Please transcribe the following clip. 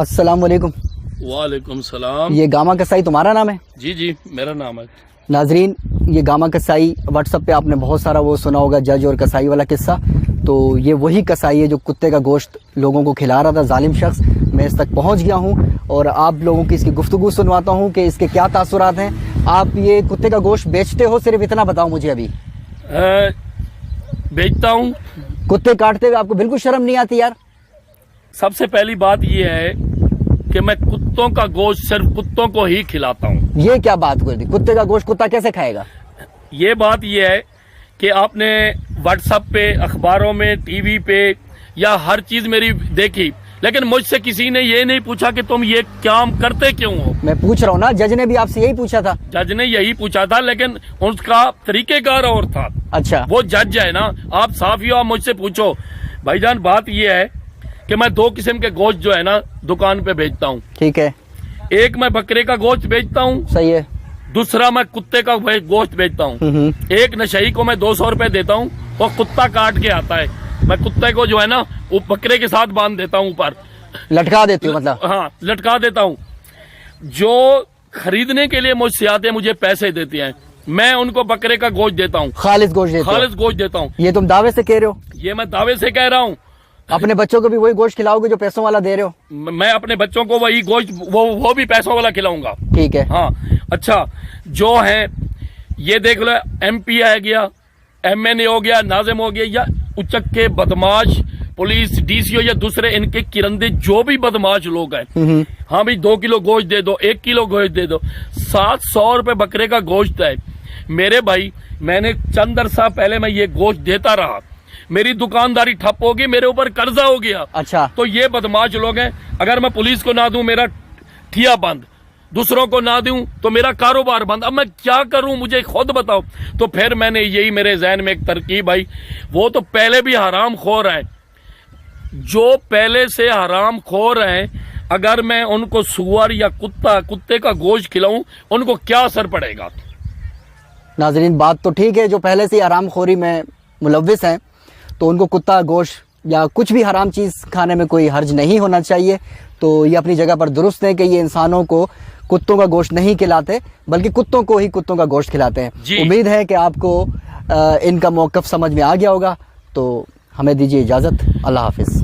अस्सलाम वालेकुम। वालेकुम सलाम। ये गामा कसाई तुम्हारा नाम है? जी जी मेरा नाम है। नाजरीन, ये गामा कसाई व्हाट्सएप पे आपने बहुत सारा वो सुना होगा, जज और कसाई वाला किस्सा। तो ये वही कसाई है जो कुत्ते का गोश्त लोगों को खिला रहा था, जालिम शख्स। मैं इस तक पहुंच गया हूं और आप लोगों की इसकी गुफ्तगू सुनवाता हूं कि इसके क्या तासुरात हैं। आप ये कुत्ते का गोश्त बेचते हो? सिर्फ इतना बताओ मुझे अभी। बेचता हूँ। कुत्ते काटते हुए आपको बिल्कुल शर्म नहीं आती यार? सबसे पहली बात ये है कि मैं कुत्तों का गोश्त सिर्फ कुत्तों को ही खिलाता हूँ। ये क्या बात कर दी? कुत्ते का गोश्त कुत्ता कैसे खाएगा? ये बात ये है कि आपने व्हाट्सएप पे, अखबारों में, टीवी पे या हर चीज मेरी देखी, लेकिन मुझसे किसी ने ये नहीं पूछा कि तुम ये काम करते क्यों हो। मैं पूछ रहा हूँ ना, जज ने भी आपसे यही पूछा था। जज ने यही पूछा था, लेकिन उसका तरीकेकार और था। अच्छा, वो जज है ना, आप साफ ही हो, आप मुझसे पूछो। भाईजान बात ये है कि मैं दो किस्म के गोश्त जो है ना दुकान पे बेचता हूँ। ठीक है। एक मैं बकरे का गोश्त बेचता हूँ, सही है। दूसरा मैं कुत्ते का गोश्त बेचता हूँ। एक नशई को मैं 200 रुपए देता हूँ, वो कुत्ता काट के आता है। मैं कुत्ते को जो है ना वो बकरे के साथ बांध देता हूँ, ऊपर लटका देती हूँ मतलब? हाँ, लटका देता हूँ। जो खरीदने के लिए मुझसे आते हैं, मुझे पैसे देते हैं, मैं उनको बकरे का गोश्त देता हूँ, खालिस गोश्त देते हो? खालिस गोश्त देता हूँ। ये तुम दावे से कह रहे हो? ये मैं दावे से कह रहा हूँ। अपने बच्चों को भी वही गोश्त खिलाओगे जो पैसों वाला दे रहे हो? मैं अपने बच्चों को वही गोश्त वो भी पैसों वाला खिलाऊंगा। ठीक है। हाँ, अच्छा, जो है ये देख लो, MP आ गया, MNA हो गया, नाजिम हो गया, या उचक के बदमाश पुलिस, DCO या दूसरे इनके किरंदे जो भी बदमाश लोग हैं, हाँ भाई 2 किलो गोश्त दे दो, 1 किलो गोश्त दे दो। 700 रुपए बकरे का गोश्त है मेरे भाई। मैंने चंद अरसा पहले मैं ये गोश्त देता रहा, मेरी दुकानदारी ठप होगी, मेरे ऊपर कर्जा हो गया। अच्छा, तो ये बदमाश लोग हैं। अगर मैं पुलिस को ना दूं, मेरा ठिया बंद, दूसरों को ना दूं तो मेरा कारोबार बंद। अब मैं क्या करूं, मुझे खुद बताओ। तो फिर मैंने यही मेरे जहन में एक तरकीब आई। वो तो पहले भी हराम खोर है, जो पहले से हराम खोर हैं, अगर मैं उनको सुअर या कुत्ते का गोश्त खिलाऊं, उनको क्या असर पड़ेगा? नाजरीन बात तो ठीक है, जो पहले से हराम खोरी में मुलव्विस हैं तो उनको कुत्ता गोश्त या कुछ भी हराम चीज़ खाने में कोई हर्ज नहीं होना चाहिए। तो ये अपनी जगह पर दुरुस्त है कि ये इंसानों को कुत्तों का गोश्त नहीं खिलाते, बल्कि कुत्तों को ही कुत्तों का गोश्त खिलाते हैं। उम्मीद है कि आपको इनका मौक़िफ़ समझ में आ गया होगा। तो हमें दीजिए इजाज़त। अल्लाह हाफिज़।